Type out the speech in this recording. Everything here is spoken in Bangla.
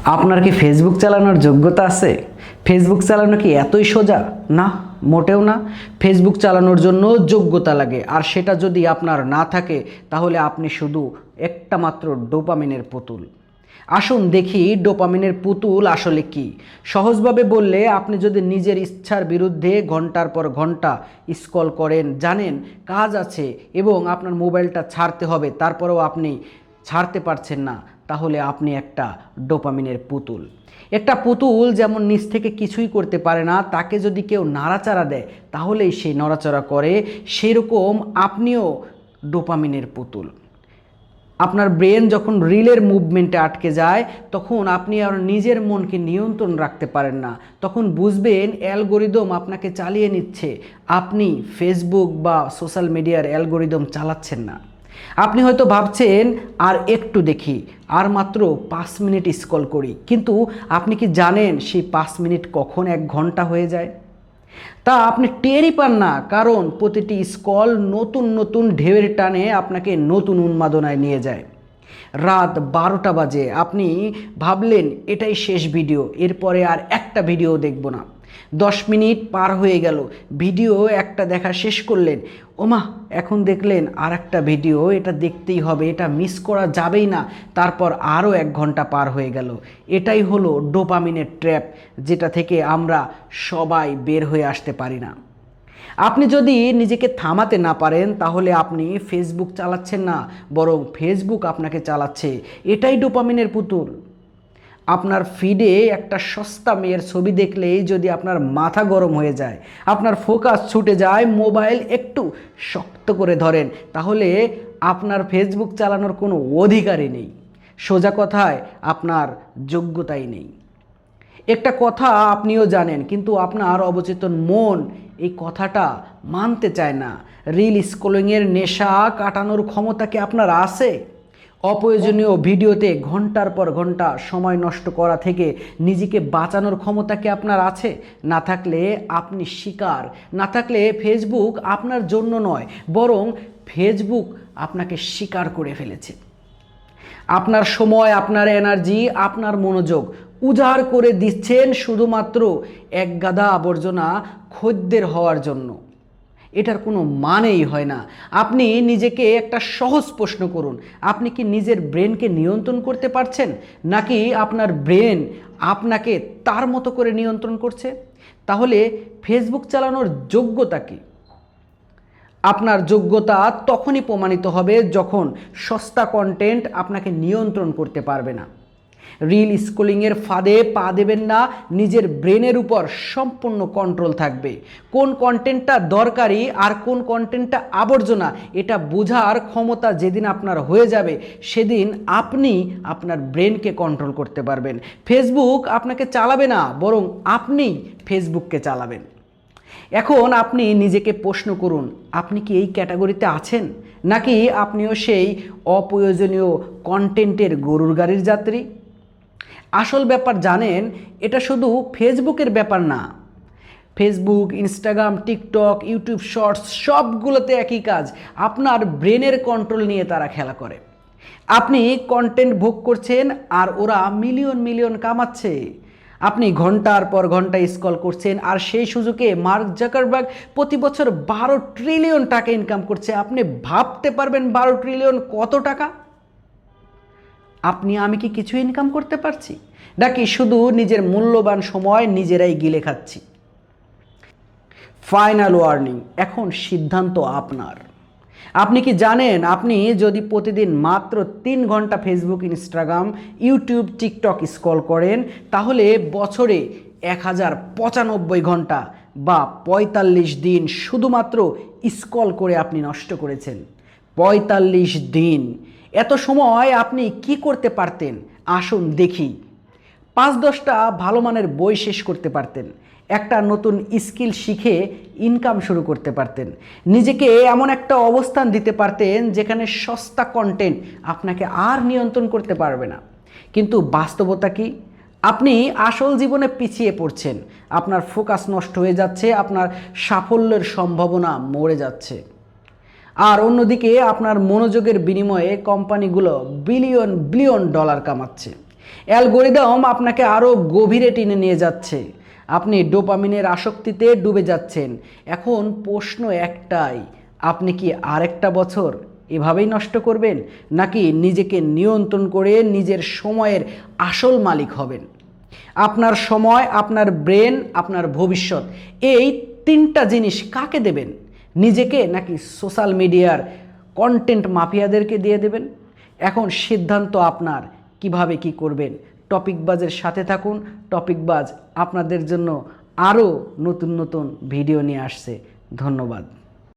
আপনার কি ফেসবুক চালানোর যোগ্যতা আছে? ফেসবুক চালানো কি এতই সোজা? না, মোটেও না। ফেসবুক চালানোর জন্য যোগ্যতা লাগে, আর সেটা যদি আপনার না থাকে তাহলে আপনি শুধু একটা মাত্র ডোপামিনের পুতুল। আসুন দেখি ডোপামিনের পুতুল আসলে কি। সহজভাবে বললে, আপনি যদি নিজের ইচ্ছার বিরুদ্ধে ঘন্টার পর ঘন্টা স্ক্রল করেন, জানেন কাজ আছে এবং আপনার মোবাইলটা ছাড়তে হবে, তারপরেও আপনি ছাড়তে পারছেন না, তাহলে আপনি একটা ডোপামিনের পুতুল। একটা পুতুল যেমন নিজ থেকে কিছুই করতে পারে না, তাকে যদি কেউ নাড়াচাড়া দেয় তাহলেই সে নড়াচড়া করে, সেরকম আপনিও ডোপামিনের পুতুল। আপনার ব্রেন যখন রিলের মুভমেন্টে আটকে যায়, তখন আপনি আর নিজের মনকে নিয়ন্ত্রণ রাখতে পারেন না। তখন বুঝবেন অ্যালগোরিদম আপনাকে চালিয়ে নিচ্ছে, আপনি ফেসবুক বা সোশ্যাল মিডিয়ার অ্যালগোরিদম চালাচ্ছেন না। আপনি হয়তো ভাবছেন আর একটু দেখি, আর মাত্র 5 মিনিট স্ক্রল করি, কিন্তু আপনি কি জানেন সেই 5 মিনিট কখন 1 ঘন্টা হয়ে যায়? তা আপনি টেরই পান না, কারণ প্রতিটি স্ক্রল নতুন নতুন ঢেউয়ের টানে আপনাকে নতুন উন্মাদনায় নিয়ে যায়। রাত 12টা বাজে, আপনি ভাবলেন এটাই শেষ ভিডিও, এরপরে আর একটা ভিডিও দেখব না। 10 মিনিট পার হয়ে গেল, ভিডিও একটা দেখা শেষ করলেন, ওমা এখন দেখলেন আর একটা ভিডিও, এটা দেখতেই হবে, এটা মিস করা যাবেই না। তারপর আরও 1 ঘন্টা পার হয়ে গেল। এটাই হলো ডোপামিনের ট্র্যাপ, যেটা থেকে আমরা সবাই বের হয়ে আসতে পারি না। আপনি যদি নিজেকে থামাতে না পারেন, তাহলে আপনি ফেসবুক চালাচ্ছেন না, বরং ফেসবুক আপনাকে চালাচ্ছে। এটাই ডোপামিনের পুতুল। আপনার ফিডে একটা সস্তা মেয়ের ছবি দেখলেই যদি আপনার মাথা গরম হয়ে যায়, আপনার ফোকাস ছুটে যায়, মোবাইল একটু শক্ত করে ধরেন, তাহলে আপনার ফেসবুক চালানোর কোনো অধিকারই নেই। সোজা কথায় আপনার যোগ্যতাই নেই। একটা কথা আপনিও জানেন, কিন্তু আপনার অবচেতন মন এই কথাটা মানতে চায় না। রিল স্ক্রলিংয়ের নেশা কাটানোর ক্ষমতা কি আপনার আছে? অপ্রয়োজনীয় ভিডিওতে ঘন্টার পর ঘন্টা সময় নষ্ট করা থেকে নিজেকে বাঁচানোর ক্ষমতা কি আপনার আছে? না থাকলে আপনি শিকার। না থাকলে ফেসবুক আপনার জন্য নয়, বরং ফেসবুক আপনাকে শিকার করে ফেলেছে। আপনার সময়, আপনার এনার্জি, আপনার মনোযোগ উজাড় করে দিচ্ছেন শুধুমাত্র এক গাদা আবর্জনা খদ্দের হওয়ার জন্য। এটার কোনো মানেই হয় না। আপনি নিজেকে একটা সহজ প্রশ্ন করুন, আপনি কি নিজের ব্রেনকে নিয়ন্ত্রণ করতে পারছেন, নাকি আপনার ব্রেন আপনাকে তার মতো করে নিয়ন্ত্রণ করছে? তাহলে ফেসবুক চালানোর যোগ্যতা কি? আপনার যোগ্যতা তখনই প্রমাণিত হবে যখন সস্তা কন্টেন্ট আপনাকে নিয়ন্ত্রণ করতে পারবে না। রিল স্ক্রলিংয়ের ফাঁদে পা দেবেন না, নিজের ব্রেনের উপর সম্পূর্ণ কন্ট্রোল থাকবে। কোন কন্টেন্টটা দরকারি আর কোন কন্টেন্টটা আবর্জনা, এটা বোঝার ক্ষমতা যেদিন আপনার হয়ে যাবে, সেদিন আপনি আপনার ব্রেনকে কন্ট্রোল করতে পারবেন। ফেসবুক আপনাকে চালাবে না, বরং আপনি ফেসবুককে চালাবেন। এখন আপনি নিজেকে প্রশ্ন করুন, আপনি কি এই ক্যাটাগরিতে আছেন, নাকি আপনিও সেই অপ্রয়োজনীয় কন্টেন্টের গরুর গাড়ির যাত্রী? আসল ব্যাপার জানেন, এটা শুধু ফেসবুকের ব্যাপার না। Facebook, Instagram, TikTok, YouTube shorts সবগুলোতে একই কাজ। আপনার ব্রেনের কন্ট্রোল নিয়ে তারা খেলা করে। আপনি কন্টেন্ট ভোগ করছেন আর ওরা মিলিয়ন মিলিয়ন কামাচ্ছে। আপনি ঘন্টার পর ঘন্টা স্ক্রল করছেন, আর সেই সুযোগে মার্ক জাকারবার্গ প্রতি বছর 12 ট্রিলিয়ন টাকা ইনকাম করছে। আপনি ভাবতে পারবেন 12 ট্রিলিয়ন কত টাকা? আপনি আমি কি কিছু ইনকাম করতে পারছি, নাকি শুধু নিজের মূল্যবান সময় নিজেরাই গিলে খাচ্ছি? ফাইনাল ওয়ার্নিং, এখন সিদ্ধান্ত আপনার। আপনি কি জানেন, আপনি যদি প্রতিদিন মাত্র 3 ঘন্টা Facebook, Instagram, YouTube, TikTok scroll করেন, তাহলে বছরে 1095 ঘন্টা বা 45 দিন শুধুমাত্র স্ক্রল করে আপনি নষ্ট করেছেন। 45 দিন। এত সময় আপনি কি করতে পারতেন? আসুন দেখি। 5-10টা ভালো মানের বই শেষ করতে পারতেন, একটা নতুন স্কিল শিখে ইনকাম শুরু করতে পারতেন, নিজেকে এমন একটা অবস্থান দিতে পারতেন যেখানে সস্তা কন্টেন্ট আপনাকে আর নিয়ন্ত্রণ করতে পারবে না। কিন্তু বাস্তবতা কি? আপনি আসল জীবনে পিছিয়ে পড়ছেন, আপনার ফোকাস নষ্ট হয়ে যাচ্ছে, আপনার সাফল্যের সম্ভাবনা মরে যাচ্ছে। আর অন্যদিকে আপনার মনোযোগের বিনিময়ে কোম্পানিগুলো বিলিয়ন বিলিয়ন ডলার কামাচ্ছে। অ্যালগরিদম আপনাকে আরও গভীরে টেনে নিয়ে যাচ্ছে, আপনি ডোপামিনের আসক্তিতে ডুবে যাচ্ছেন। এখন প্রশ্ন একটাই, আপনি কি আরেকটা বছর এভাবেই নষ্ট করবেন, নাকি নিজেকে নিয়ন্ত্রণ করে নিজের সময়ের আসল মালিক হবেন? আপনার সময়, আপনার ব্রেন, আপনার ভবিষ্যৎ, এই তিনটা জিনিস কাকে দেবেন? নিজেকে নাকি সোশ্যাল মিডিয়ার কন্টেন্ট মাফিয়াদেরকে দিয়ে দেবেন? এখন সিদ্ধান্ত আপনার, কিভাবে কি করবেন। টপিকবাজের সাথে থাকুন। টপিকবাজ আপনাদের জন্য আরও নতুন নতুন ভিডিও নিয়ে আসছে। ধন্যবাদ।